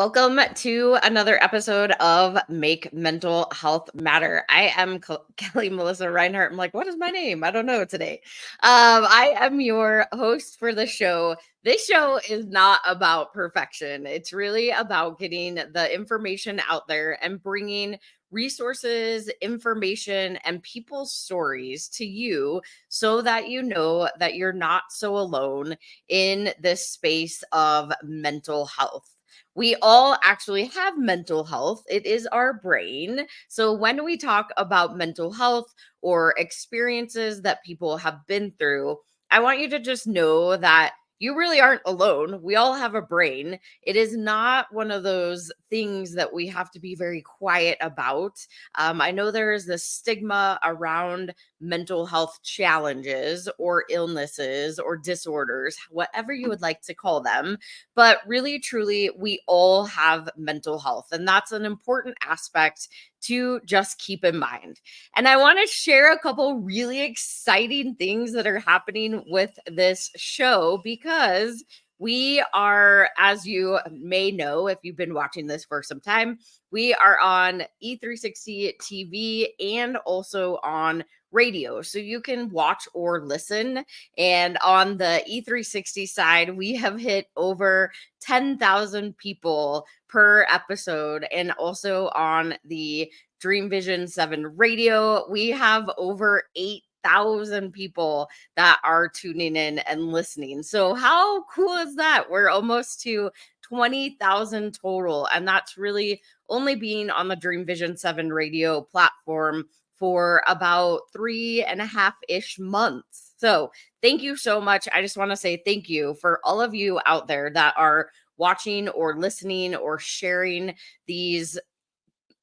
Welcome to another episode of Make Mental Health Matter. I am Kelly Melissa Reinhardt. I'm like, what is my name? I don't know today. I am your host for the show. This show is not about perfection. It's really about getting the information out there and bringing resources, information, and people's stories to you so that you know that you're not so alone in this space of mental health. We all actually have mental health. It is our brain. So when we talk about mental health or experiences that people have been through, I want you to just know that you really aren't alone. We all have a brain. It is not one of those things that we have to be very quiet about. I know there is this stigma around mental health challenges or illnesses or disorders, whatever you would like to call them. But really, truly, we all have mental health. And that's an important aspect to just keep in mind. And I want to share a couple really exciting things that are happening with this show because we are, as you may know, if you've been watching this for some time, we are on E360 TV and also on radio. So you can watch or listen. And on the E360 side, we have hit over 10,000 people per episode. And also on the Dream Vision 7 radio, we have over 8,000 people that are tuning in and listening. So how cool is that? We're almost to 20,000 total. And that's really only being on the Dream Vision 7 radio platform for about 3.5-ish months. So thank you so much. I just want to say thank you for all of you out there that are watching or listening or sharing these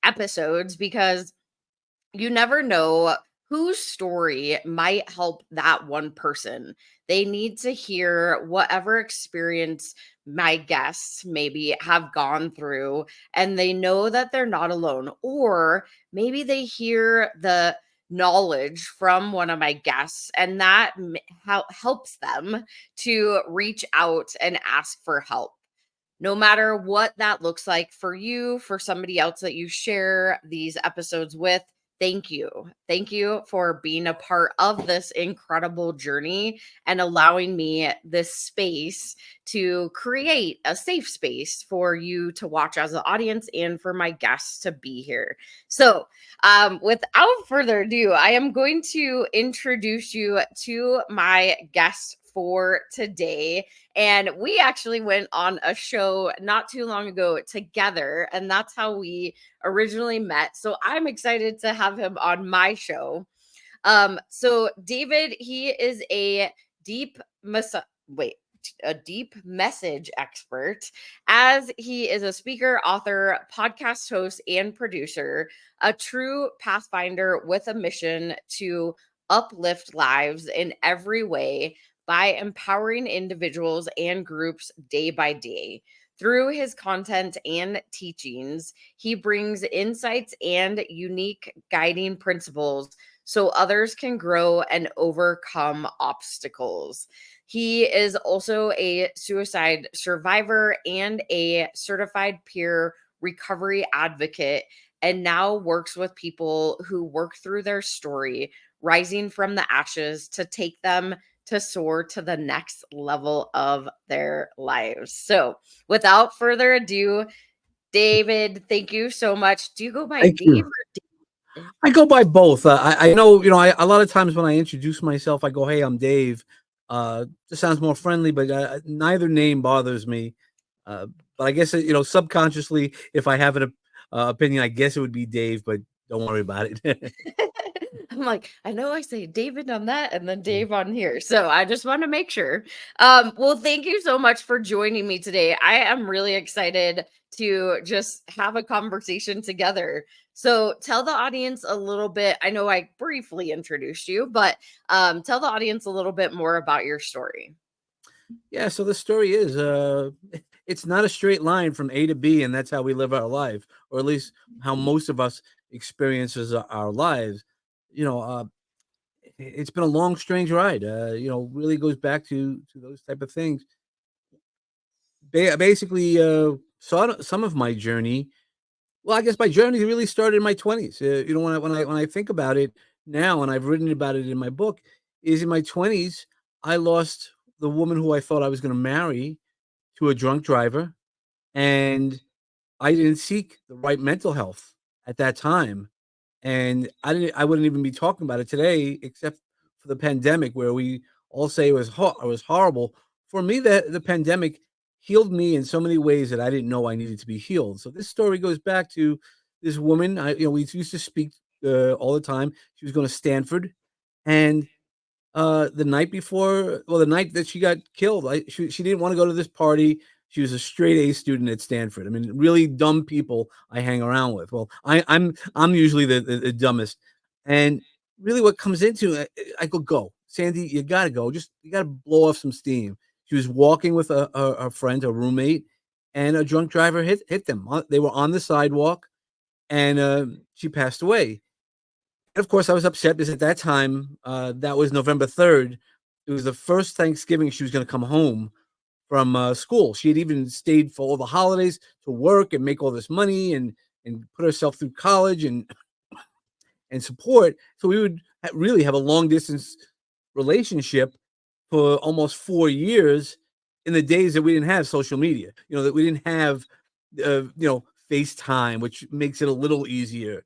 episodes, because you never know whose story might help that one person. They need to hear whatever experience my guests maybe have gone through, and they know that they're not alone. Or maybe they hear the knowledge from one of my guests, and that helps them to reach out and ask for help. No matter what that looks like for you, for somebody else that you share these episodes with, thank you. Thank you for being a part of this incredible journey and allowing me this space to create a safe space for you to watch as an audience and for my guests to be here. So, without further ado, I am going to introduce you to my guest for today. And we actually went on a show not too long ago together, and that's how we originally met. So I'm excited to have him on my show. So David, he is a deep message expert, as he is a speaker, author, podcast host, and producer, a true pathfinder with a mission to uplift lives in every way by empowering individuals and groups day by day. Through his content and teachings, he brings insights and unique guiding principles so others can grow and overcome obstacles. He is also a suicide survivor and a certified peer recovery advocate, and now works with people who work through their story, rising from the ashes to take them to soar to the next level of their lives. So, without further ado, David, thank you so much. Do you go by Thank Dave you. or Dave? I go by both. I know, a lot of times when I introduce myself, I go, "Hey, I'm Dave." This sounds more friendly, but neither name bothers me. But I guess, subconsciously, if I have an opinion, I guess it would be Dave, but don't worry about it. I'm like, I know I say David on that and then Dave on here. So I just want to make sure. Well, thank you so much for joining me today. I am really excited to just have a conversation together. So tell the audience a little bit. I know I briefly introduced you, but tell the audience a little bit more about your story. Yeah, so the story is, it's not a straight line from A to B, and that's how we live our life, or at least how most of us experiences our lives. You know, uh, it's been a long, strange ride. Really goes back to those type of things. Basically, some of my journey. Well, I guess my journey really started in my 20s. When I think about it now, and I've written about it in my book, is in my 20s I lost the woman who I thought I was going to marry to a drunk driver, and I didn't seek the right mental health at that time, and I wouldn't even be talking about it today, except for the pandemic, where we all say it was horrible. For me, the pandemic healed me in so many ways that I didn't know I needed to be healed. So this story goes back to this woman. We used to speak all the time. She was going to Stanford, and the night before, well, the night that she got killed, she didn't want to go to this party. She was a straight A student at Stanford. I mean, really dumb people I hang around with. Well, I'm usually the dumbest, and really, what comes into it, I go, Sandy, you gotta go. Just you gotta blow off some steam. She was walking with a friend, a roommate, and a drunk driver hit them. They were on the sidewalk, and she passed away. And of course, I was upset because at that time, that was November 3rd. It was the first Thanksgiving she was going to come home from school. She had even stayed for all the holidays to work and make all this money and put herself through college and support. So we would really have a long distance relationship for almost 4 years in the days that we didn't have social media. That we didn't have, FaceTime, which makes it a little easier.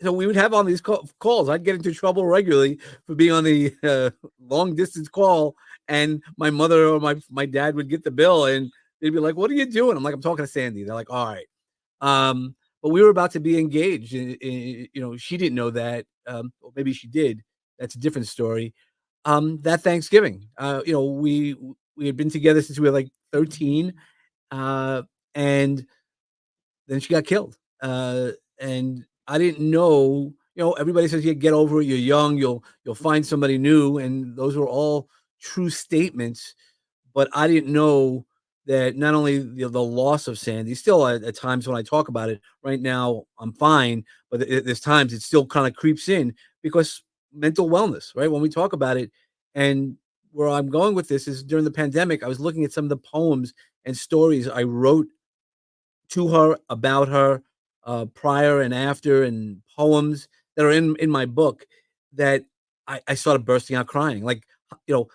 So we would have on these calls. I'd get into trouble regularly for being on the long distance call, and my mother or my dad would get the bill, and they'd be like, "What are you doing?" I'm like, "I'm talking to Sandy." They're like, "All right." But we were about to be engaged. She didn't know that. Or maybe she did. That's a different story. That Thanksgiving, we had been together since we were like 13, and then she got killed. And I didn't know. Everybody says, "Yeah, get over it. You're young. You'll find somebody new," and those were all true statements. But I didn't know that not only the loss of Sandy, still at times when I talk about it right now, I'm fine, but there's times it still kind of creeps in because mental wellness, right? When we talk about it, and where I'm going with this is during the pandemic, I was looking at some of the poems and stories I wrote to her, about her, prior and after, and poems that are in my book, that I started bursting out crying, like, you know,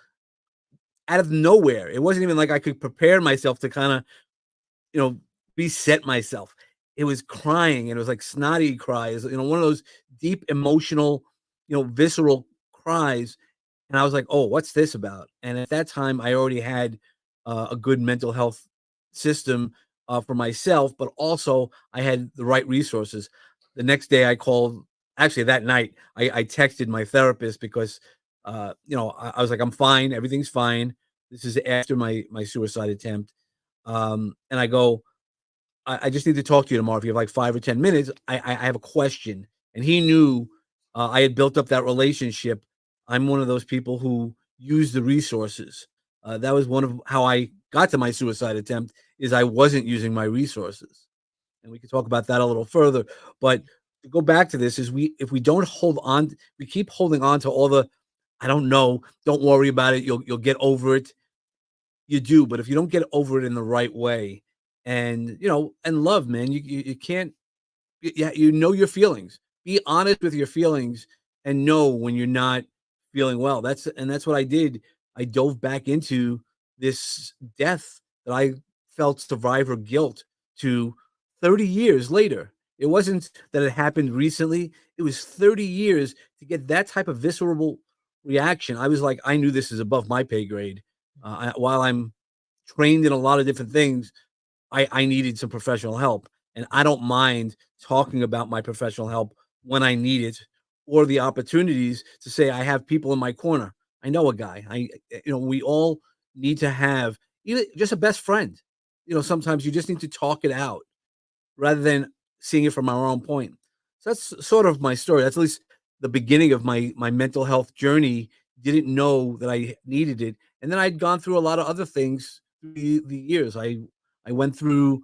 out of nowhere. It wasn't even like I could prepare myself to kind of, you know, reset myself. It was crying, and it was like snotty cries, one of those deep emotional, visceral cries. And I was like, "Oh, what's this about?" And at that time, I already had a good mental health system for myself, but also I had the right resources. The next day, I called. Actually, that night, I texted my therapist because, I was like, "I'm fine. Everything's fine." This is after my suicide attempt, and I go, I just need to talk to you tomorrow. If you have like 5 or 10 minutes, I have a question." And he knew I had built up that relationship. I'm one of those people who use the resources. That was one of how I got to my suicide attempt, is I wasn't using my resources. And we can talk about that a little further. But to go back to this, is if we don't hold on, we keep holding on to all the, I don't know, don't worry about it. You'll get over it. You do, but if you don't get over it in the right way, and and love, man, you can't. Yeah, your feelings. Be honest with your feelings, and know when you're not feeling well. That's what I did. I dove back into this death that I felt survivor guilt to 30 years later. It wasn't that it happened recently. It was 30 years to get that type of visceral reaction. I was like, I knew this is above my pay grade. While I'm trained in a lot of different things, I needed some professional help. And I don't mind talking about my professional help when I need it, or the opportunities to say I have people in my corner. I know a guy. We all need to have even just a best friend. Sometimes you just need to talk it out rather than seeing it from our own point. So that's sort of my story. That's at least the beginning of my mental health journey. Didn't know that I needed it, and then I'd gone through a lot of other things through the years. I went through,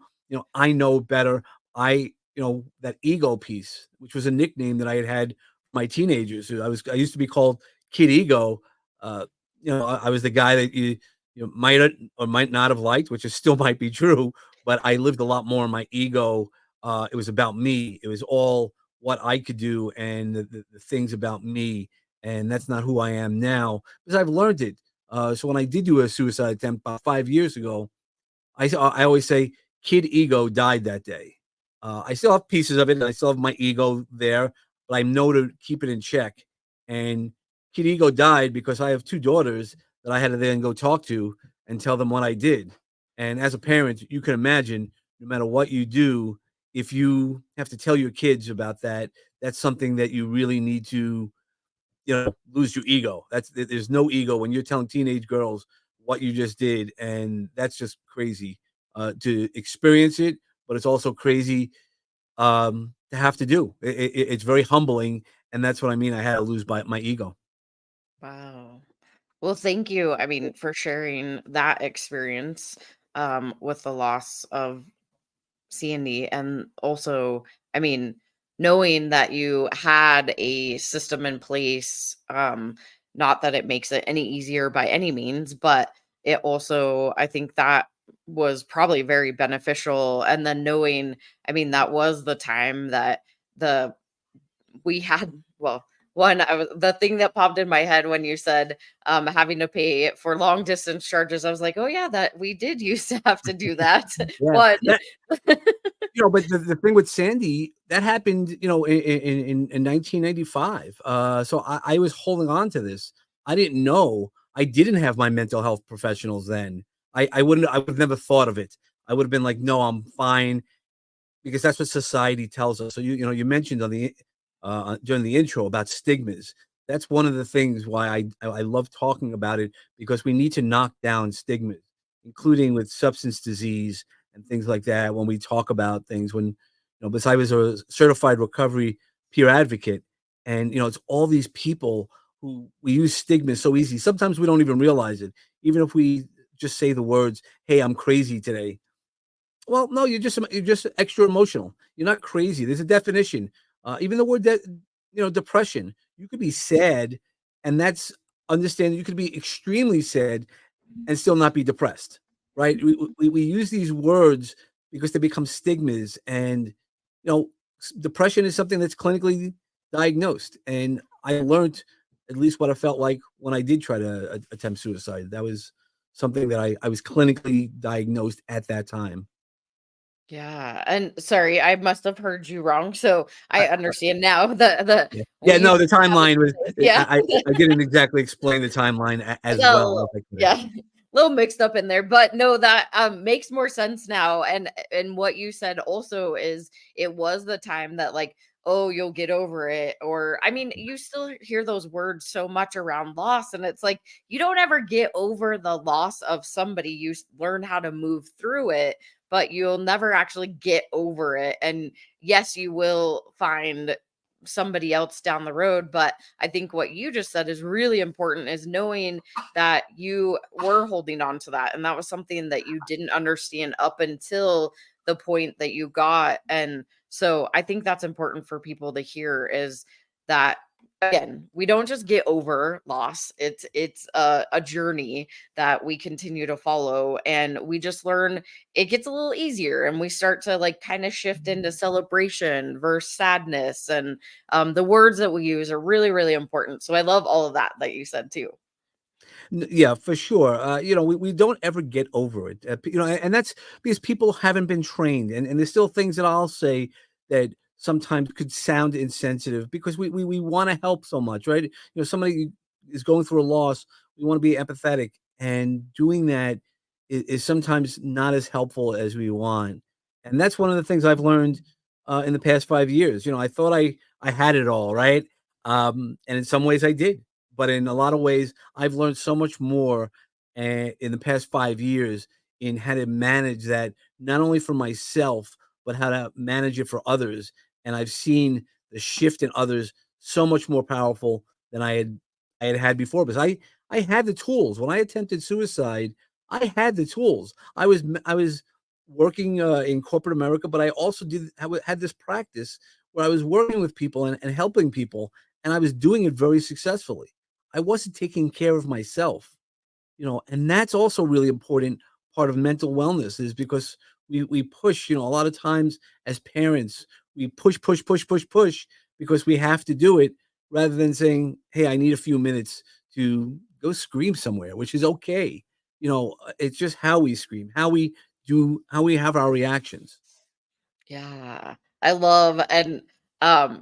I know better. That ego piece, which was a nickname that I had my teenagers. I used to be called Kid Ego. I was the guy that you might or might not have liked, which is still might be true, but I lived a lot more in my ego. It was about me. It was all what I could do and the things about me. And that's not who I am now because I've learned it. So when I did do a suicide attempt about 5 years ago, I always say kid ego died that day. I still have pieces of it, and I still have my ego there, but I know to keep it in check. And kid ego died because I have two daughters that I had to then go talk to and tell them what I did. And as a parent, you can imagine no matter what you do, if you have to tell your kids about that, that's something that you really need to, lose your ego. There's no ego when you're telling teenage girls what you just did, and that's just crazy to experience it. But it's also crazy to have to do. It's very humbling, and that's what I mean. I had to lose my ego. Wow. Well, thank you. I mean, for sharing that experience with the loss of C&D, and also, I mean, knowing that you had a system in place, not that it makes it any easier by any means, but it also, I think that was probably very beneficial. And then knowing, I mean, that was the time that the we had, well, one, the thing that popped in my head when you said having to pay for long distance charges, I was like, oh yeah, that we did used to have to do that. Yeah, But but the thing with Sandy that happened, in 1995. So I was holding on to this. I didn't know. I didn't have my mental health professionals then. I wouldn't. I would have never thought of it. I would have been like, no, I'm fine. Because that's what society tells us. So you mentioned on the during the intro about stigmas. That's one of the things why I love talking about it because we need to knock down stigmas, including with substance disease and things like that. When we talk about things, because I was a certified recovery peer advocate, and it's all these people who we use stigma so easy. Sometimes we don't even realize it, even if we just say the words, "Hey, I'm crazy today." Well, no, you're just extra emotional. You're not crazy. There's a definition. Even the word that depression. You could be sad, and that's understand. You could be extremely sad and still not be depressed, right? We use these words because they become stigmas, and depression is something that's clinically diagnosed. And I learned at least what I felt like when I did try to attempt suicide. That was something that I was clinically diagnosed at that time. yeah, and sorry, I must have heard you wrong. So I I understand now. The Yeah. Yeah, we no, used the to have timeline was it. Yeah. I didn't exactly explain the timeline I as got a well little, as I could have. yeah, a little mixed up in there, but no, that makes more sense now. And what you said also is it was the time that, like, oh, you'll get over it, or I mean, you still hear those words so much around loss, and it's like you don't ever get over the loss of somebody. You learn how to move through it, but you'll never actually get over it. And yes, you will find somebody else down the road, but I think what you just said is really important, is knowing that you were holding on to that, and that was something that you didn't understand up until the point that you got. And so I think that's important for people to hear, is that, again, we don't just get over loss. It's a journey that we continue to follow, and we just learn. It gets a little easier, and we start to, like, kind of shift into celebration versus sadness. And the words that we use are really, really important. So I love all of that you said too. Yeah, for sure. We don't ever get over it. And that's because people haven't been trained, and there's still things that I'll say that sometimes could sound insensitive because we want to help so much, right? Somebody is going through a loss. We want to be empathetic, and doing that is sometimes not as helpful as we want. And that's one of the things I've learned in the past 5 years. I thought I had it all, right? And in some ways I did, but in a lot of ways I've learned so much more in the past 5 years in how to manage that, not only for myself, but how to manage it for others. And I've seen the shift in others so much more powerful than I had before, because I had the tools. When I attempted suicide, I had the tools. I was working in corporate America, but I also had this practice where I was working with people and helping people, and I was doing it very successfully. I wasn't taking care of myself, and that's also really important part of mental wellness, is because we push, a lot of times as parents, we push because we have to do it rather than saying, "Hey, I need a few minutes to go scream somewhere," which is okay. It's just how we scream, how we have our reactions. Yeah. I love and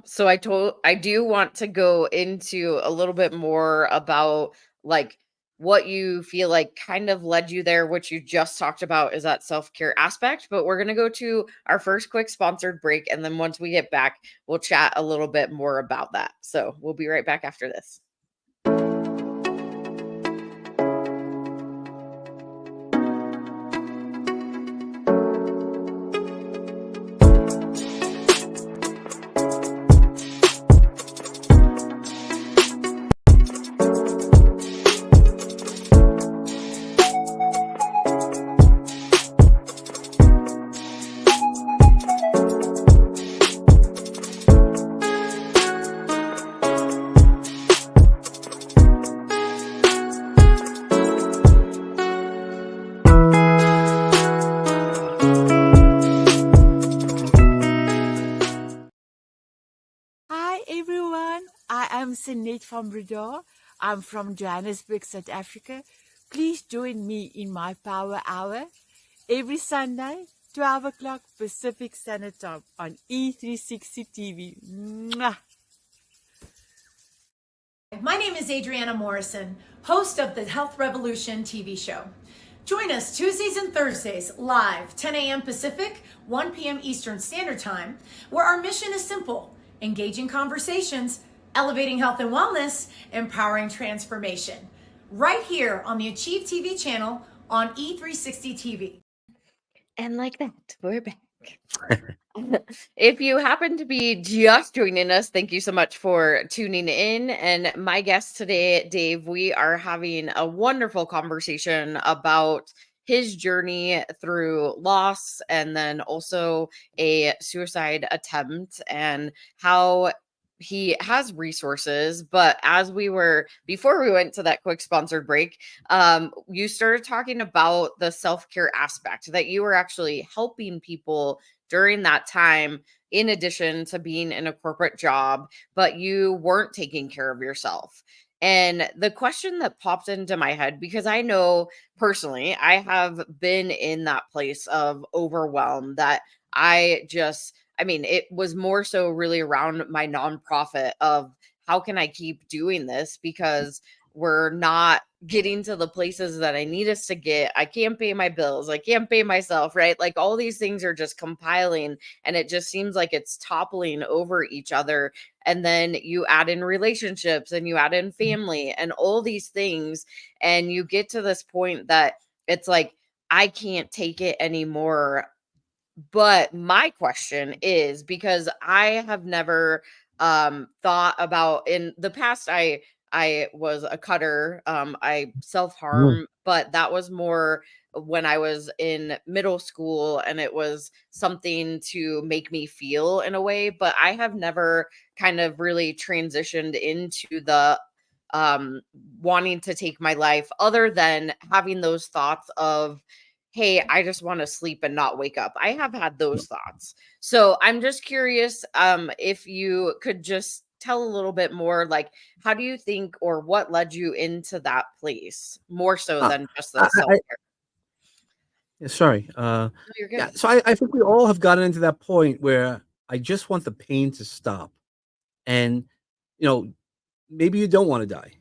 so I do want to go into a little bit more about like what you feel like kind of led you there, which you just talked about is that self-care aspect, but we're going to go to our first quick sponsored break, and then once we get back, we'll chat a little bit more about that. So, we'll be right back after this. Hi everyone, I am S10Ep from Brazil. I'm from Johannesburg, South Africa. Please join me in my power hour every Sunday, 12 o'clock Pacific Standard Time on E360 TV. Mwah! My name is Adriana Morrison, host of the Health Revolution TV show. Join us Tuesdays and Thursdays live, 10 a.m. Pacific, 1 p.m. Eastern Standard Time, where our mission is simple: engaging conversations, elevating health and wellness, empowering transformation. Right here on the Achieve TV channel on E360 TV. And like that, we're back. If you happen to be just joining us, thank you so much for tuning in. And my guest today, Dave, we are having a wonderful conversation about his journey through loss and then also a suicide attempt and how he has resources. But before we went to that quick sponsored break, you started talking about the self-care aspect, that you were actually helping people during that time, in addition to being in a corporate job, but you weren't taking care of yourself. And the question that popped into my head, because I know personally, I have been in that place of overwhelm that I mean, it was more so really around my nonprofit of how can I keep doing this because we're not getting to the places that I need us to get. I can't pay my bills. I can't pay myself, right? Like all these things are just compiling and it just seems like it's toppling over each other. And then you add in relationships and you add in family and all these things. And you get to this point that it's like, I can't take it anymore. But my question is, because I have never thought about, in the past I was a cutter. I self-harm, but that was more when I was in middle school and it was something to make me feel in a way, but I have never kind of really transitioned into the um wanting to take my life other than having those thoughts of, hey, I just want to sleep and not wake up. I have had those thoughts. So I'm just curious if you could just tell a little bit more, like, how do you think or what led you into that place more so Uh, than just the I, self I, care? yeah, sorry. No, you're Yeah. good. So I think we all have gotten into that point where I just want the pain to stop, and you know, maybe you don't want to die.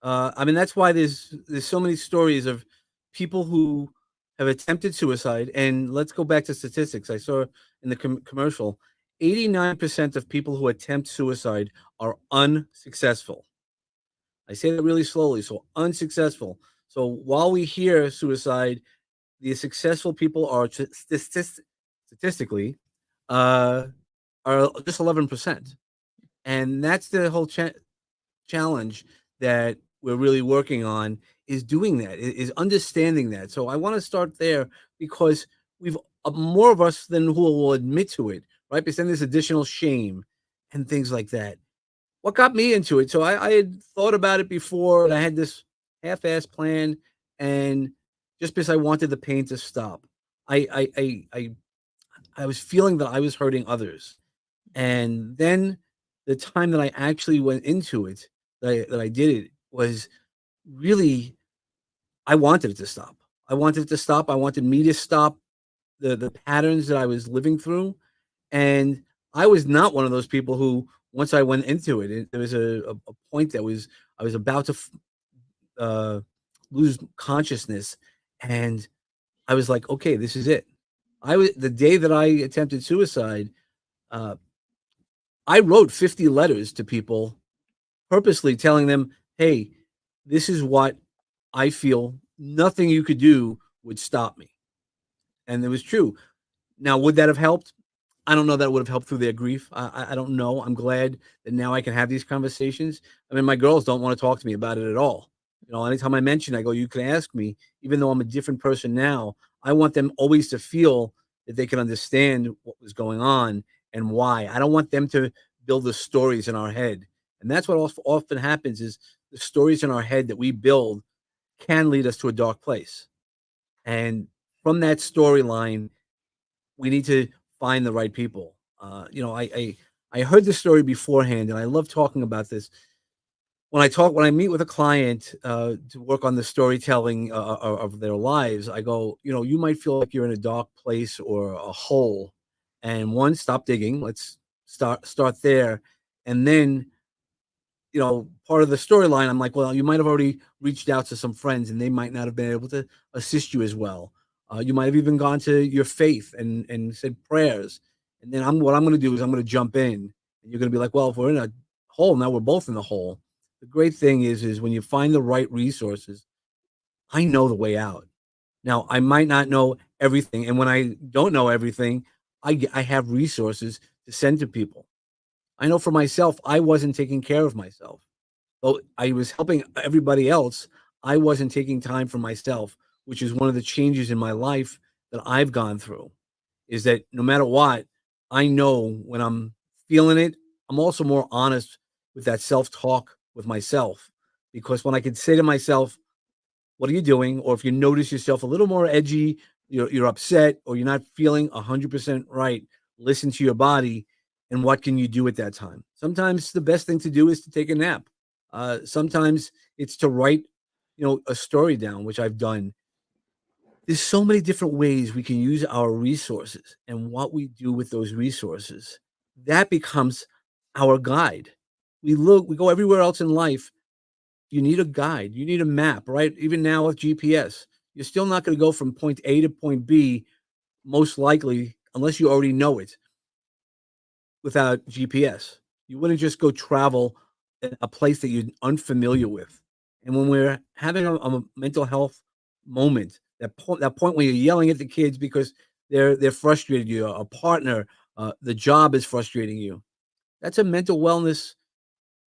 I mean, that's why there's so many stories of people who have attempted suicide. And let's go back to statistics. I saw in the commercial, 89% of people who attempt suicide are unsuccessful. I say that really slowly. So unsuccessful. So while we hear suicide, the successful people are statistically uh, are just 11%, and that's the whole challenge that we're really working on, is doing that, is understanding that. So I want to start there because we've more of us than who will admit to it, right? Because then there's additional shame and things like that. What got me into it? So I had thought about it before, and I had this half-ass plan, and just because I wanted the pain to stop. I was feeling that I was hurting others. And then the time that I actually went into it, that I did it, was really, I wanted it to stop. I wanted it to stop. I wanted me to stop the patterns that I was living through. And I was not one of those people who, once I went into it, there was a point that was, I was about to uh, lose consciousness, and I was like, okay, this is it. I was, the day that I attempted suicide, uh, I wrote 50 letters to people, purposely telling them, hey, this is what I feel. Nothing you could do would stop me. And it was true. Now, would that have helped? I don't know that it would have helped through their grief. I don't know. I'm glad that now I can have these conversations. I mean, my girls don't want to talk to me about it at all. You know, anytime I mention, I go, you can ask me, even though I'm a different person now. I want them always to feel that they can understand what was going on and why. I don't want them to build the stories in our head. And that's what often happens, is the stories in our head that we build can lead us to a dark place. And from that storyline, we need to find the right people. You know, I heard this story beforehand, and I love talking about this. When I meet with a client to work on the storytelling of their lives, I go, you know, you might feel like you're in a dark place or a hole, and one, stop digging. Let's start there, and then, you know, part of the storyline, I'm like, well, you might have already reached out to some friends, and they might not have been able to assist you as well. You might have even gone to your faith and said prayers, and then what I'm going to do is I'm going to jump in, and you're going to be like, well, if we're in a hole now, we're both in the hole. The great thing is when you find the right resources, I know the way out. Now, I might not know everything, and when I don't know everything, I have resources to send to people. I know for myself, I wasn't taking care of myself. Though I was helping everybody else, I wasn't taking time for myself, which is one of the changes in my life that I've gone through. Is that no matter what, I know when I'm feeling it, I'm also more honest with that self talk with myself. Because when I can say to myself, what are you doing? Or if you notice yourself a little more edgy, you're upset, or you're not feeling 100% right, listen to your body. And what can you do at that time? Sometimes the best thing to do is to take a nap. Sometimes it's to write, a story down, which I've done. There's so many different ways we can use our resources, and what we do with those resources, that becomes our guide. We go everywhere else in life. You need a guide, you need a map, right? Even now with GPS, you're still not going to go from point A to point B, most likely, unless you already know it, without GPS. You wouldn't just go travel a place that you're unfamiliar with. And when we're having a mental health moment, that point where you're yelling at the kids because they're frustrated you, a partner, the job is frustrating you. That's a mental wellness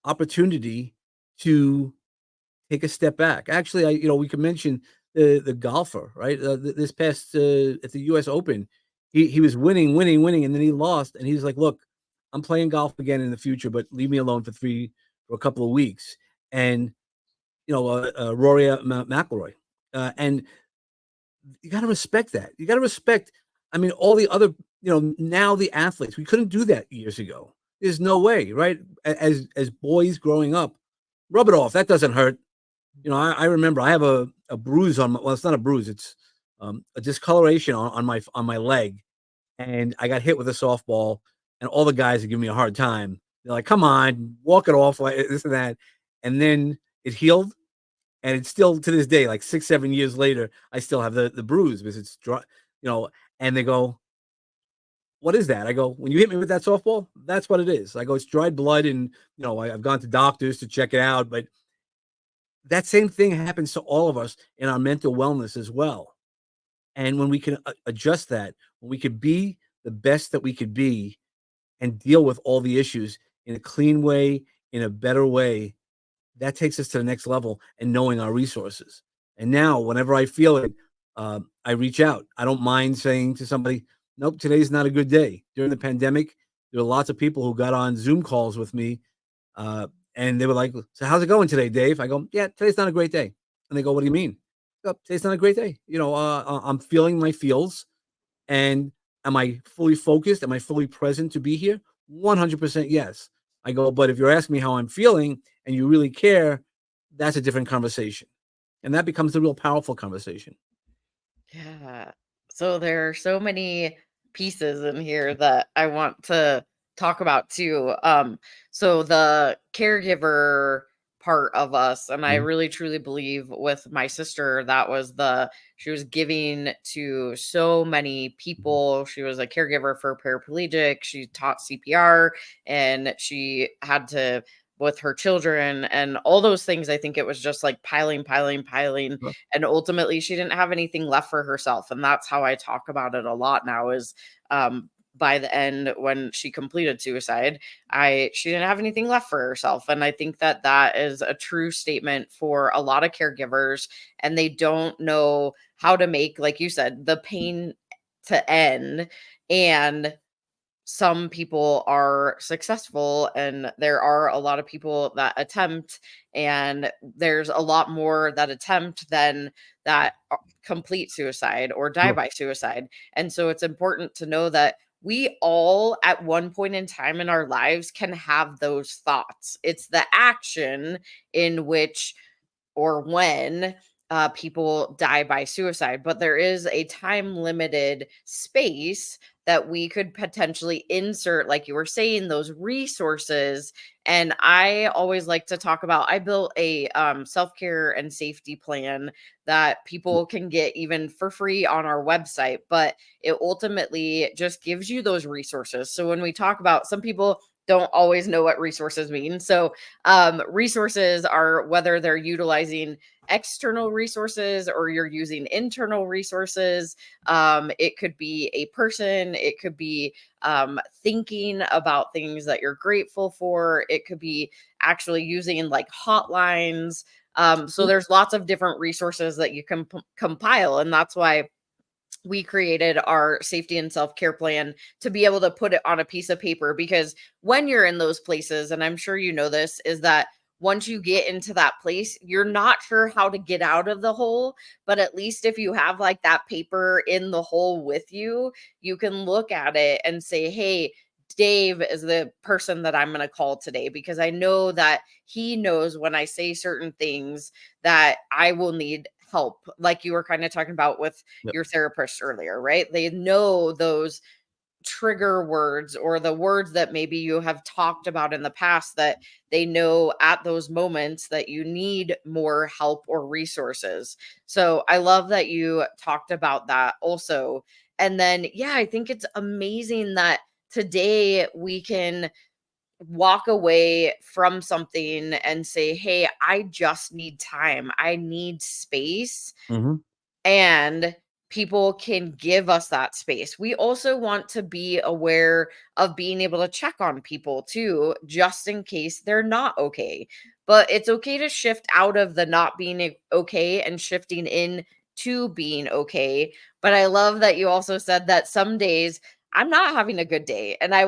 opportunity to take a step back. Actually, we can mention the golfer, right? This past at the U.S. Open, he was winning, winning, winning, and then he lost, and he was like, "Look, I'm playing golf again in the future, but leave me alone for a couple of weeks." And Rory McIlroy, and you got to respect that. You got to respect. I mean, all the other, now the athletes. We couldn't do that years ago. There's no way, right? As boys growing up, rub it off. That doesn't hurt. I remember I have a bruise on well, it's not a bruise, it's a discoloration on my leg, and I got hit with a softball, and all the guys are giving me a hard time. They're like, "Come on, walk it off," like this and that, and then it healed, and it's still to this day, like 6, 7 years later, I still have the bruise because it's dry, and they go, "What is that?" I go, "When you hit me with that softball, that's what it is." I go, "It's dried blood, and I've gone to doctors to check it out, but." That same thing happens to all of us in our mental wellness as well. And when we can adjust that, when we could be the best that we could be and deal with all the issues in a clean way, in a better way, that takes us to the next level and knowing our resources. And now, whenever I feel it, I reach out. I don't mind saying to somebody, nope, today's not a good day. During the pandemic, there were lots of people who got on Zoom calls with me uh, and they were like, "So how's it going today, Dave?" I go, "Yeah, today's not a great day." And they go, "What do you mean?" I go, "Today's not a great day. I'm feeling my feels. And am I fully focused? Am I fully present to be here? 100% yes. I go, but if you're asking me how I'm feeling and you really care, that's a different conversation. And that becomes the real powerful conversation. Yeah. So there are so many pieces in here that I want to talk about too. So the caregiver part of us, and I Mhm. really truly believe with my sister, that was she was giving to so many people. She was a caregiver for paraplegic. She taught CPR, and she had to with her children and all those things. I think it was just like piling, piling, piling, Sure. and ultimately she didn't have anything left for herself. And that's how I talk about it a lot now is by the end, when she completed suicide, she didn't have anything left for herself. And I think that that is a true statement for a lot of caregivers, and they don't know how to make, like you said, the pain to end. And some people are successful, and there are a lot of people that attempt, and there's a lot more that attempt than that complete suicide or die Sure. by suicide. And so it's important to know that we all at one point in time in our lives can have those thoughts. It's the action in which or when people die by suicide, but there is a time limited space that we could potentially insert, like you were saying, those resources. And I always like to talk about, I built a self-care and safety plan that people can get even for free on our website, but it ultimately just gives you those resources. So when we talk about, some people don't always know what resources mean. So resources are whether they're utilizing external resources or you're using internal resources. It could be a person, it could be thinking about things that you're grateful for, it could be actually using like hotlines. So there's lots of different resources that you can compile, and that's why we created our safety and self-care plan to be able to put it on a piece of paper. Because when you're in those places, and I'm sure you know this, is that once you get into that place, you're not sure how to get out of the hole. But at least if you have like that paper in the hole with you, you can look at it and say, hey, Dave is the person that I'm going to call today, because I know that he knows when I say certain things that I will need help. Like you were kind of talking about with Yep. your therapist earlier, right? They know those trigger words or the words that maybe you have talked about in the past, that they know at those moments that you need more help or resources. So I love that you talked about that also. And then, yeah, I think it's amazing that today we can walk away from something and say, hey, I just need time. I need space, Mhm. and people can give us that space. We also want to be aware of being able to check on people too, just in case they're not okay. But it's okay to shift out of the not being okay and shifting in to being okay. But I love that you also said that some days I'm not having a good day. And I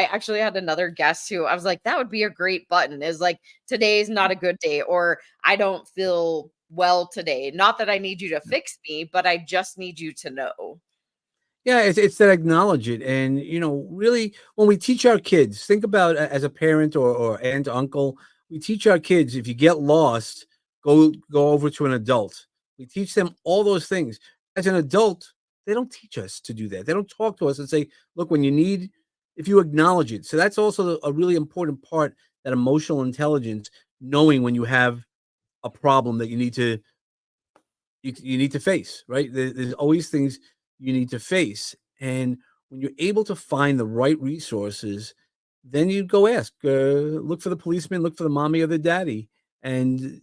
actually had another guest who I was like, that would be a great button, is like, today's not a good day, or I don't feel well today. Not that I need you to fix me, but I just need you to know. Yeah, it's that acknowledge it. And, really, when we teach our kids, think about as a parent or aunt, uncle, we teach our kids, if you get lost, go over to an adult. We teach them all those things. As an adult, they don't teach us to do that. They don't talk to us and say, look, when you need, if you acknowledge it. So that's also a really important part, that emotional intelligence, knowing when you have a problem that you need to face, right? There's always things you need to face. And when you're able to find the right resources, then you go ask, look for the policeman, look for the mommy or the daddy. And,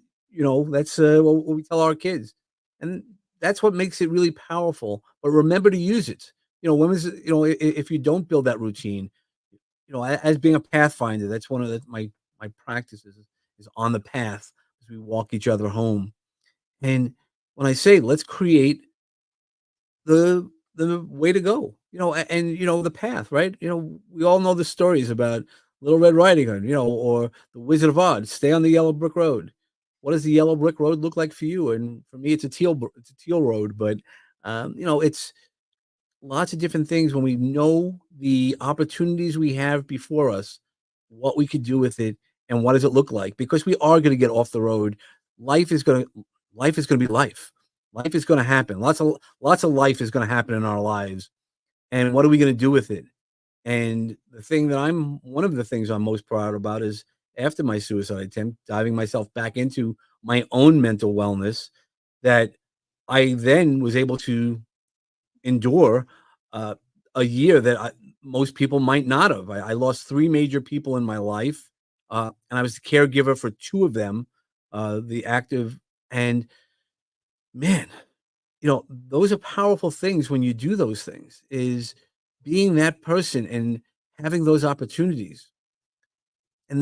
that's what we tell our kids. And that's what makes it really powerful. But remember to use it. If you don't build that routine, as being a pathfinder, that's one of my practices is on the path as we walk each other home. And when I say let's create the way to go, and the path, right? We all know the stories about Little Red Riding Hood, or the Wizard of Oz. Stay on the yellow brick road. What does the yellow brick road look like for you? And for me, it's a teal road. But it's lots of different things when we know the opportunities we have before us, what we could do with it, and what does it look like? Because we are going to get off the road. Life is going to life is going to be life. Life is going to happen. Lots of life is going to happen in our lives. And what are we going to do with it? And one of the things I'm most proud about is after my suicide attempt, diving myself back into my own mental wellness, that I then was able to endure uh, a year that most people might not have. I lost three major people in my life, and I was the caregiver for two of them, the active. And man, those are powerful things when you do those things, is being that person and having those opportunities. And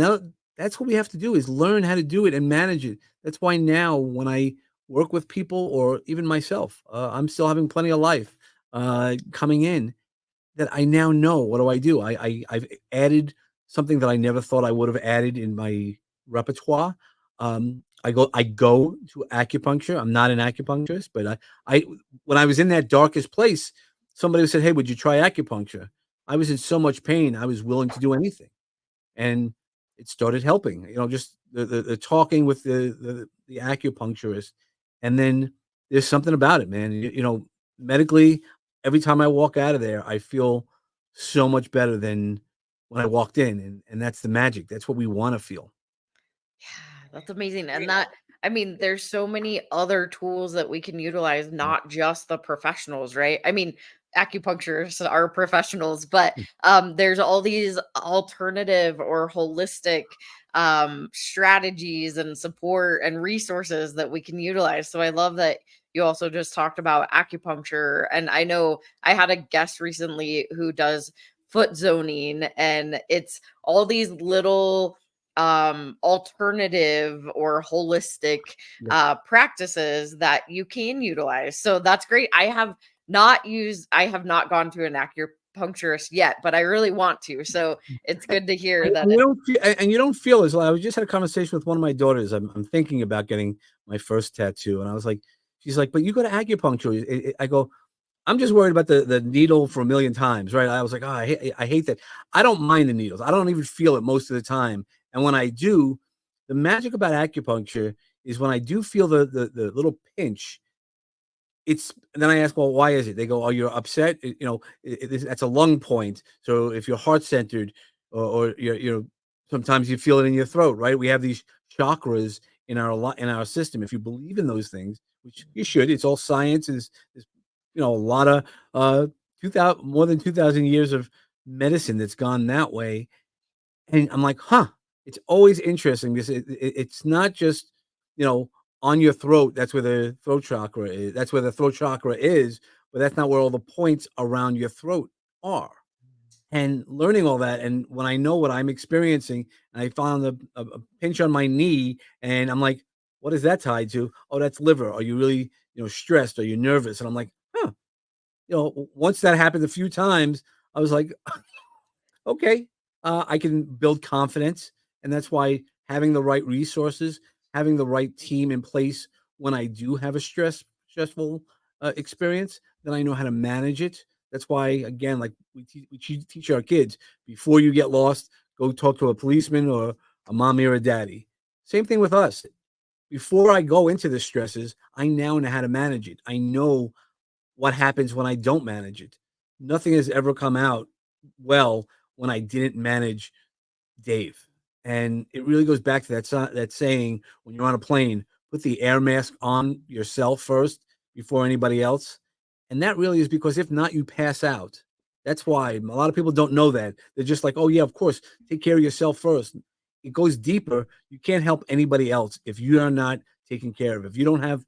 that's what we have to do, is learn how to do it and manage it. That's why now when I work with people or even myself, I'm still having plenty of life coming in, that I now know, what do I do? I've added something that I never thought I would have added in my repertoire. I go to acupuncture. I'm not an acupuncturist, but I when I was in that darkest place, somebody said, "Hey, would you try acupuncture?" I was in so much pain, I was willing to do anything, and it started helping. Just the talking with the acupuncturist, and then there's something about it, man. Medically, every time I walk out of there, I feel so much better than when I walked in, and that's the magic. That's what we want to feel. Yeah, that's amazing. And I mean, there's so many other tools that we can utilize, Mm, not just the professionals, right? I mean, acupuncturists are professionals, but mm, there's all these alternative or holistic strategies and support and resources that we can utilize. So I love that you also just talked about acupuncture. And I know I had a guest recently who does foot zoning, and it's all these little alternative or holistic yeah. practices that you can utilize. So that's great. I have not gone to an acupuncturist yet, but I really want to. So it's good to hear And that. you don't feel as I just had a conversation with one of my daughters. I'm thinking about getting my first tattoo, and I was like, she's like, "But you go to acupuncture." I go, I'm just worried about the needle for a million times, right? I was like, "Oh, I hate that." I don't mind the needles. I don't even feel it most of the time. And when I do, the magic about acupuncture is when I do feel the little pinch, and then I ask, "Well, why is it?" They go, "Oh, you're upset." That's a lung point. So if you're heart centered, or sometimes you feel it in your throat, right? We have these chakras in our system. If you believe in those things, which you should, it's all science. Is a lot of 2000 more than 2,000 years of medicine that's gone that way. And I'm like, huh, it's always interesting because it's not just, you know, on your throat. That's where the throat chakra is. That's where the throat chakra is, but that's not where all the points around your throat are. And learning all that, and when I know what I'm experiencing, and I found a pinch on my knee, and I'm like, what is that tied to? Oh, that's liver. Are you really, stressed? Are you nervous? And I'm like, huh. Once that happened a few times, I was like, okay, I can build confidence. And that's why having the right resources, having the right team in place when I do have a stressful experience, then I know how to manage it. That's why, again, like we teach our kids, before you get lost, go talk to a policeman or a mommy or a daddy. Same thing with us. Before I go into the stresses, I now know how to manage it. I know what happens when I don't manage it. Nothing has ever come out well when I didn't manage Dave. And it really goes back to that saying, when you're on a plane, put the air mask on yourself first before anybody else. And that really is because if not, you pass out. That's why a lot of people don't know that. They're just like, oh, yeah, of course, take care of yourself first. It goes deeper. You can't help anybody else if you are not taken care of. If you don't have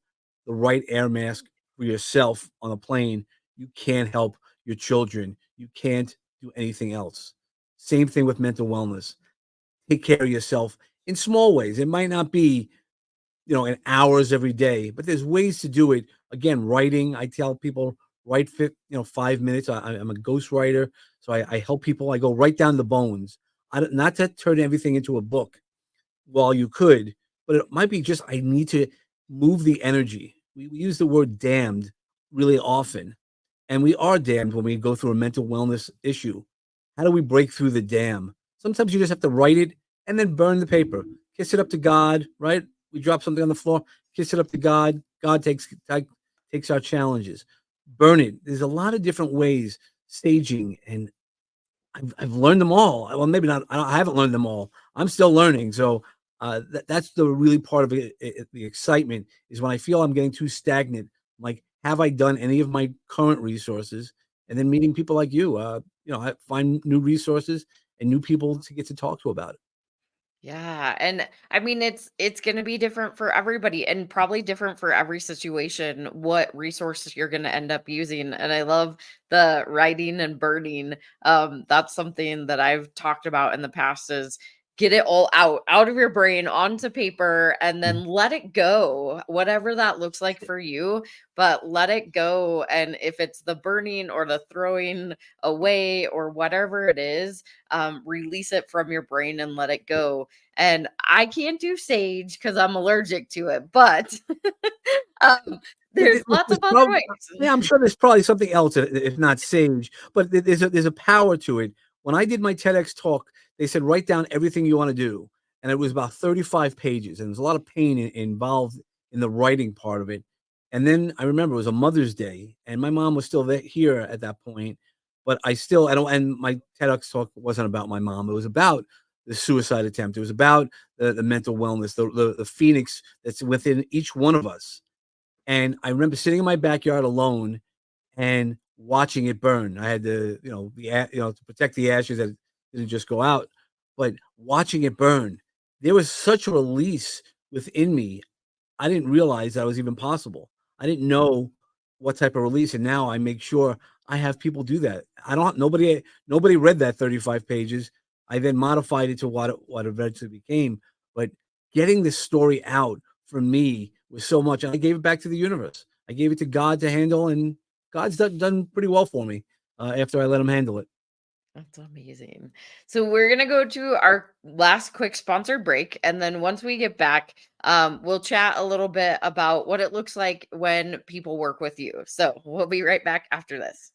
the right air mask for yourself on a plane, you can't help your children. You can't do anything else. Same thing with mental wellness. Take care of yourself in small ways. It might not be, in hours every day, but there's ways to do it. Again, writing, I tell people, write 5 minutes. I'm a ghostwriter, so I help people. I go right down the bones. Not to turn everything into a book. Well, you could, but it might be just I need to move the energy. We use the word damned really often. And we are damned when we go through a mental wellness issue. How do we break through the dam? Sometimes you just have to write it and then burn the paper. Kiss it up to God, right? We drop something on the floor, kiss it up to God. God takes our challenges. Burn it. There's a lot of different ways, staging, and I've learned them all. Well, maybe not. I haven't learned them all. I'm still learning. So that's the really part of it, the excitement is when I feel I'm getting too stagnant. Like, have I done any of my current resources? And then meeting people like you, I find new resources and new people to get to talk to about it. Yeah, and I mean it's going to be different for everybody and probably different for every situation what resources you're going to end up using. And I love the writing and burning. That's something that I've talked about in the past is get it all out of your brain onto paper and then let it go, whatever that looks like for you, but let it go. And if it's the burning or the throwing away or whatever it is, release it from your brain and let it go. And I can't do sage because I'm allergic to it, but there's lots of other ways. Yeah, I'm sure there's probably something else, if not sage, but there's a power to it. When I did my TEDx talk, they said, write down everything you want to do. And it was about 35 pages. And there's a lot of pain involved in the writing part of it. And then I remember it was a Mother's Day and my mom was still here at that point. But and my TEDx talk wasn't about my mom. It was about the suicide attempt. It was about the mental wellness, the phoenix that's within each one of us. And I remember sitting in my backyard alone and watching it burn. I had to, to protect the ashes that didn't just go out, but watching it burn, there was such a release within me. I didn't realize that was even possible. I didn't know what type of release. And now I make sure I have people do that. Nobody read that 35 pages. I then modified it to what eventually became, but getting this story out for me was so much. And I gave it back to the universe. I gave it to God to handle, and God's done pretty well for me after I let him handle it. That's amazing. So we're going to go to our last quick sponsored break. And then once we get back, we'll chat a little bit about what it looks like when people work with you. So we'll be right back after this.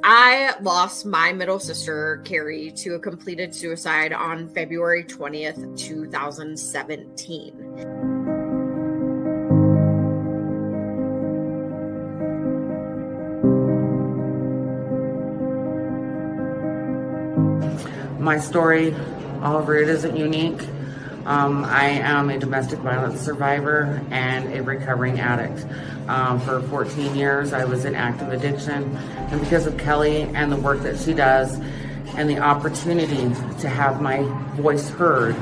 I lost my middle sister, Kelli, to a completed suicide on February 20th, 2017. My story, however, it isn't unique. I am a domestic violence survivor and a recovering addict. For 14 years, I was in active addiction. And because of Kelli and the work that she does and the opportunity to have my voice heard,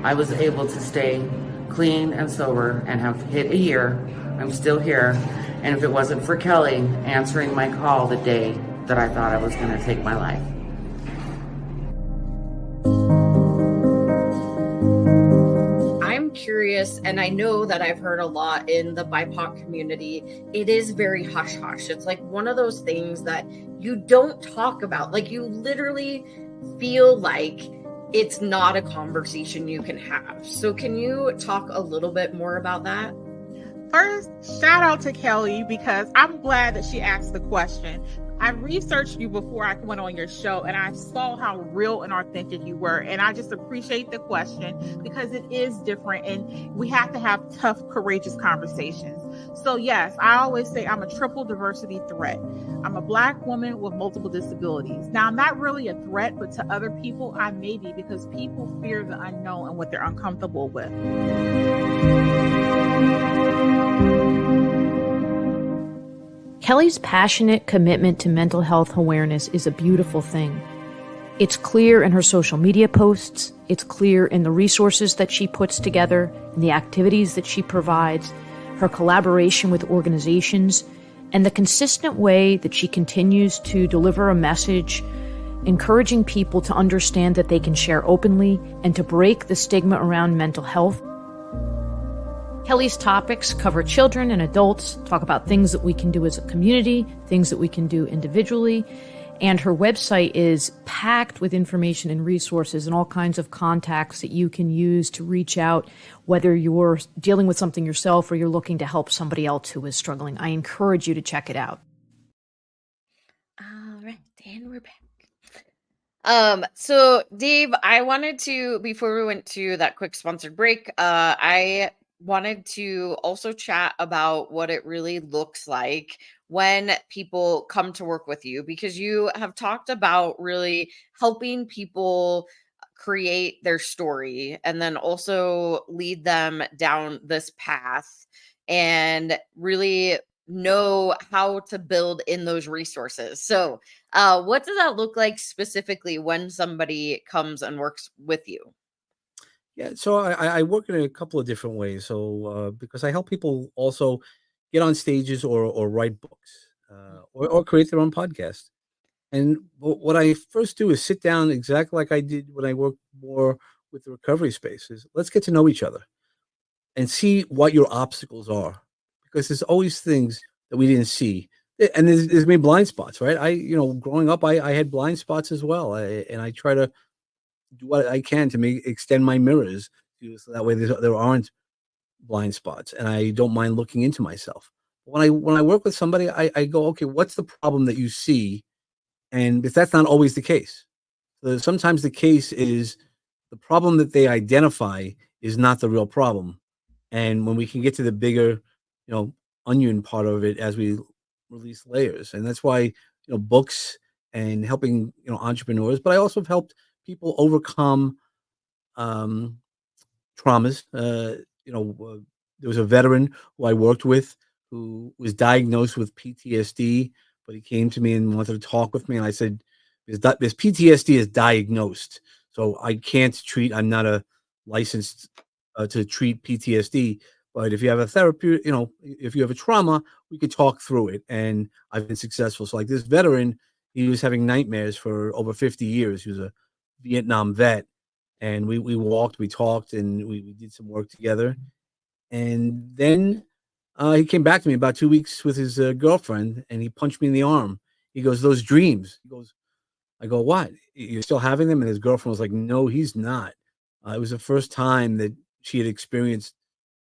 I was able to stay clean and sober and have hit a year. I'm still here. And if it wasn't for Kelli answering my call the day that I thought I was going to take my life. Curious, and I know that I've heard a lot in the BIPOC community, it is very hush hush. It's like one of those things that you don't talk about. Like you literally feel like it's not a conversation you can have. So can you talk a little bit more about that? First, shout out to Kelli because I'm glad that she asked the question. I researched you before I went on your show and I saw how real and authentic you were. And I just appreciate the question because it is different and we have to have tough, courageous conversations. So yes, I always say I'm a triple diversity threat. I'm a Black woman with multiple disabilities. Now, I'm not really a threat, but to other people, I may be because people fear the unknown and what they're uncomfortable with. Kelli's passionate commitment to mental health awareness is a beautiful thing. It's clear in her social media posts, it's clear in the resources that she puts together, in the activities that she provides, her collaboration with organizations, and the consistent way that she continues to deliver a message, encouraging people to understand that they can share openly and to break the stigma around mental health. Kelli's topics cover children and adults, talk about things that we can do as a community, things that we can do individually, And her website is packed with information and resources and all kinds of contacts that you can use to reach out, whether you're dealing with something yourself or you're looking to help somebody else who is struggling. I encourage you to check it out. All right, and we're back. So Dave, I wanted to, before we went to that quick sponsored break, I wanted to also chat about what it really looks like when people come to work with you, because you have talked about really helping people create their story and then also lead them down this path and really know how to build in those resources. So, what does that look like specifically when somebody comes and works with you? Yeah, so I work in a couple of different ways. So because I help people also get on stages or write books or create their own podcast. And what I first do is sit down exactly like I did when I worked more with the recovery spaces. Let's get to know each other and see what your obstacles are, because there's always things that we didn't see. And there's been blind spots, right? Growing up, I had blind spots as well. And I try to do what I can to extend my mirrors so that way there aren't blind spots, and I don't mind looking into myself. When I work with somebody, I go, okay, what's the problem that you see? And if that's not always the case, so sometimes the case is the problem that they identify is not the real problem. And when we can get to the bigger, onion part of it as we release layers, and that's why books and helping entrepreneurs, but I also have helped people overcome um, traumas. There was a veteran who I worked with who was diagnosed with PTSD, but he came to me and wanted to talk with me, and I said, "This PTSD is diagnosed, so I can't treat. I'm not a licensed to treat PTSD. But if you have a therapy, if you have a trauma, we could talk through it." And I've been successful. So, like this veteran, he was having nightmares for over 50 years. He was a Vietnam vet, and we walked, we talked, and we did some work together. And then he came back to me about 2 weeks with his girlfriend, and he punched me in the arm. He goes, "Those dreams." He goes, I go, "What? You're still having them?" And his girlfriend was like, "No, he's not." It was the first time that she had experienced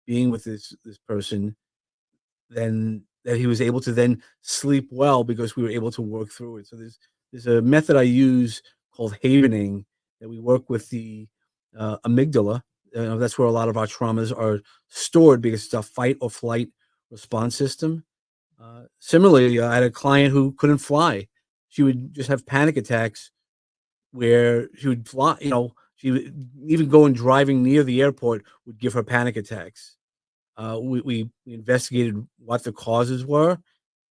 being with this person, then that he was able to then sleep well because we were able to work through it. So there's a method I use called havening that we work with the amygdala. That's where a lot of our traumas are stored because it's a fight or flight response system. Similarly, I had a client who couldn't fly. She would just have panic attacks where she would fly. She would even go and driving near the airport would give her panic attacks. We investigated what the causes were,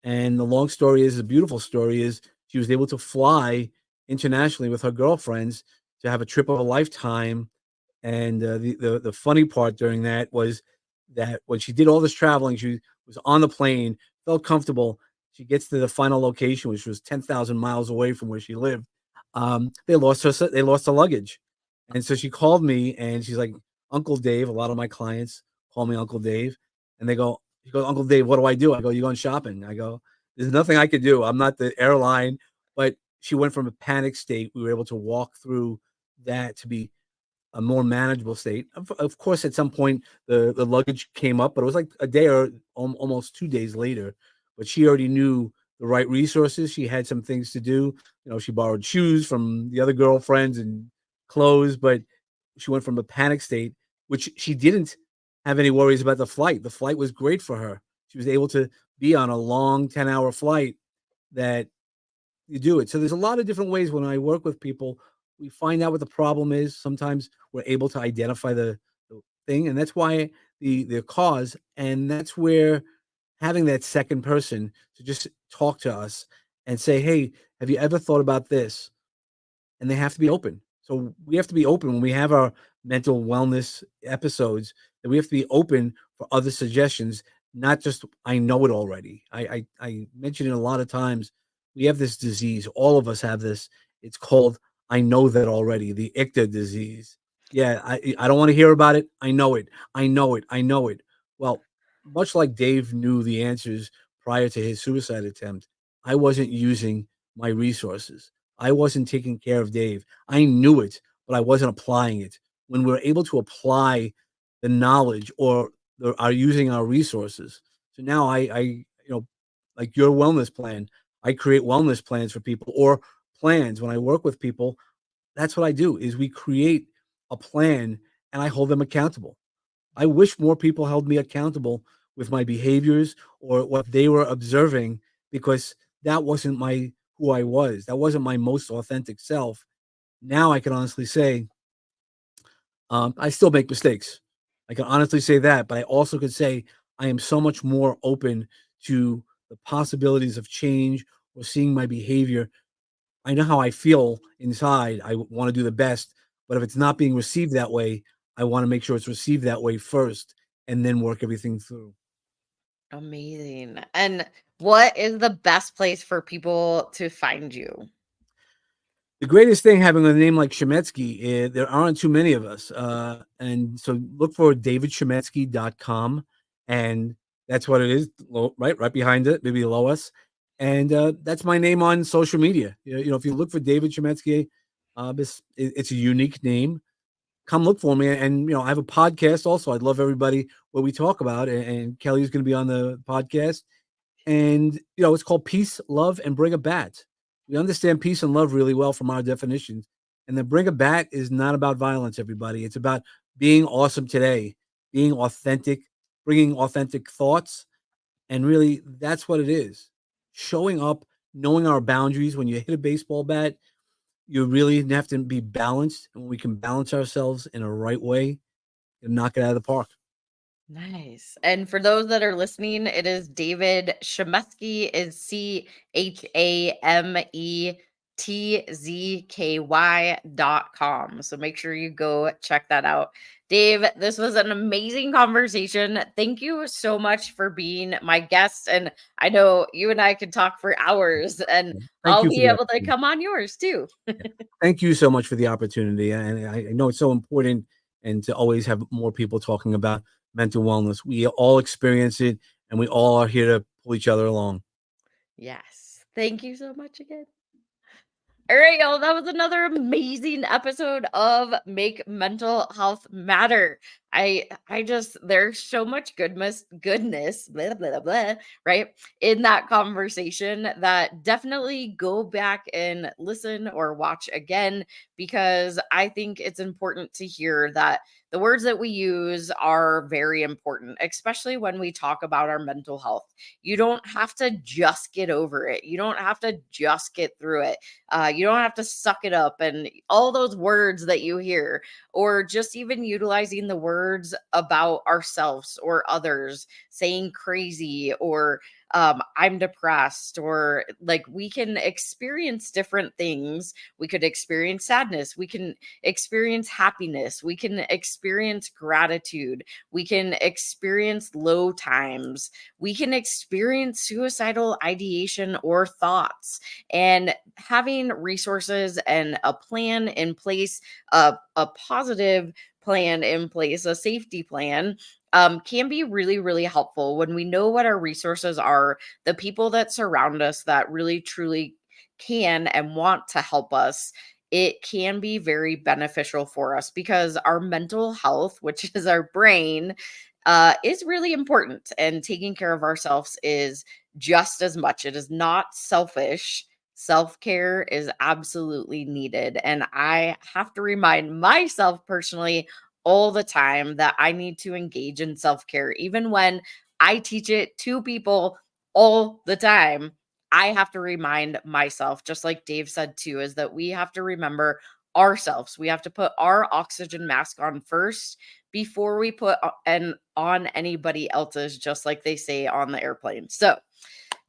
and the long story is, the beautiful story is, she was able to fly internationally with her girlfriends to have a trip of a lifetime. And the funny part during that was that when she did all this traveling, she was on the plane, felt comfortable. She gets to the final location, which was 10,000 miles away from where she lived. They lost her luggage, and so she called me, and she's like, "Uncle Dave." A lot of my clients call me Uncle Dave, and he goes, "Uncle Dave, what do I do?" I go, "You going shopping?" I go, "There's nothing I could do. I'm not the airline." But she went from a panic state. We were able to walk through that to be a more manageable state. Of course, at some point, the luggage came up, but it was like a day or almost 2 days later. But she already knew the right resources. She had some things to do. She borrowed shoes from the other girlfriends and clothes, but she went from a panic state, which she didn't have any worries about the flight. The flight was great for her. She was able to be on a long 10-hour flight that you do it. So there's a lot of different ways when I work with people. We find out what the problem is. Sometimes we're able to identify the thing, and that's why the cause, and that's where having that second person to just talk to us and say, "Hey, have you ever thought about this?" And they have to be open. So we have to be open when we have our mental wellness episodes, that we have to be open for other suggestions, not just I know it already. I mention it a lot of times. We have this disease. All of us have this. It's called I know that already, the ICTA disease. Yeah, I don't want to hear about it. I know it. I know it. I know it. Well, much like Dave knew the answers prior to his suicide attempt, I wasn't using my resources. I wasn't taking care of Dave. I knew it, but I wasn't applying it. When we're able to apply the knowledge or are using our resources. So now like your wellness plan, I create wellness plans for people, or plans when I work with people. That's what I do, is we create a plan and I hold them accountable. I wish more people held me accountable with my behaviors or what they were observing, because that wasn't who I was. That wasn't my most authentic self. Now I can honestly say, I still make mistakes. I can honestly say that, but I also could say I am so much more open to the possibilities of change or seeing my behavior. I know how I feel inside. I want to do the best, but if it's not being received that way, I want to make sure it's received that way first and then work everything through. Amazing. And what is the best place for people to find you? The greatest thing having a name like Chametzky is there aren't too many of us. And so look for davidchametzky.com. And that's what it is, right behind it, maybe below us. And that's my name on social media. If you look for David Chametzky, it's a unique name. Come look for me. And, I have a podcast also. I'd love everybody where we talk about, and Kelly's going to be on the podcast. And, it's called Peace, Love, and Bring a Bat. We understand peace and love really well from our definitions. And the Bring a Bat is not about violence, everybody. It's about being awesome today, being authentic, bringing authentic thoughts. And really, that's what it is. Showing up, knowing our boundaries. When you hit a baseball bat, you really have to be balanced. And when we can balance ourselves in a right way, and knock it out of the park. Nice. And for those that are listening, it is David Chametzky, is CHAMETZKY.com. So make sure you go check that out. Dave, this was an amazing conversation. Thank you so much for being my guest. And I know you and I could talk for hours, and I'll be able to come on yours too. Thank you so much for the opportunity. And I know it's so important, and to always have more people talking about mental wellness. We all experience it, and we all are here to pull each other along. Yes. Thank you so much again. All right, y'all. That was another amazing episode of Make Mental Health Matter. There's so much goodness, blah, blah, blah, right, in that conversation, that definitely go back and listen or watch again, because I think it's important to hear that the words that we use are very important, especially when we talk about our mental health. You don't have to just get over it. You don't have to just get through it. You don't have to suck it up and all those words that you hear, or just even utilizing the words about ourselves or others, saying crazy or I'm depressed, or like, we can experience different things. We could experience sadness. We can experience happiness. We can experience gratitude. We can experience low times. We can experience suicidal ideation or thoughts. And having resources and a plan in place, a positive plan in place, a safety plan, can be really, really helpful when we know what our resources are, the people that surround us that really, truly can and want to help us. It can be very beneficial for us, because our mental health, which is our brain, is really important. And taking care of ourselves is just as much. It is not selfish. Self-care is absolutely needed. And I have to remind myself personally all the time that I need to engage in self-care. Even when I teach it to people all the time, I have to remind myself, just like Dave said too, is that we have to remember ourselves. We have to put our oxygen mask on first before we put on anybody else's, just like they say on the airplane. So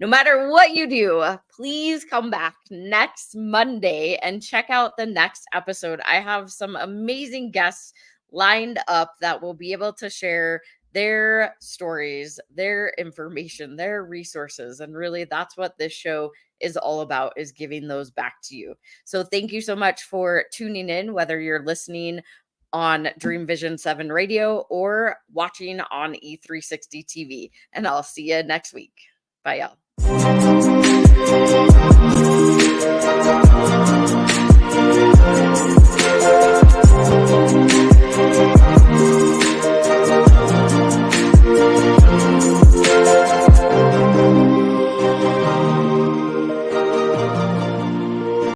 no matter what you do, please come back next Monday and check out the next episode. I have some amazing guests lined up that will be able to share their stories, their information, their resources. And really, that's what this show is all about, is giving those back to you. So thank you so much for tuning in, whether you're listening on Dream Vision 7 Radio or watching on E360 TV. And I'll see you next week. Bye, y'all.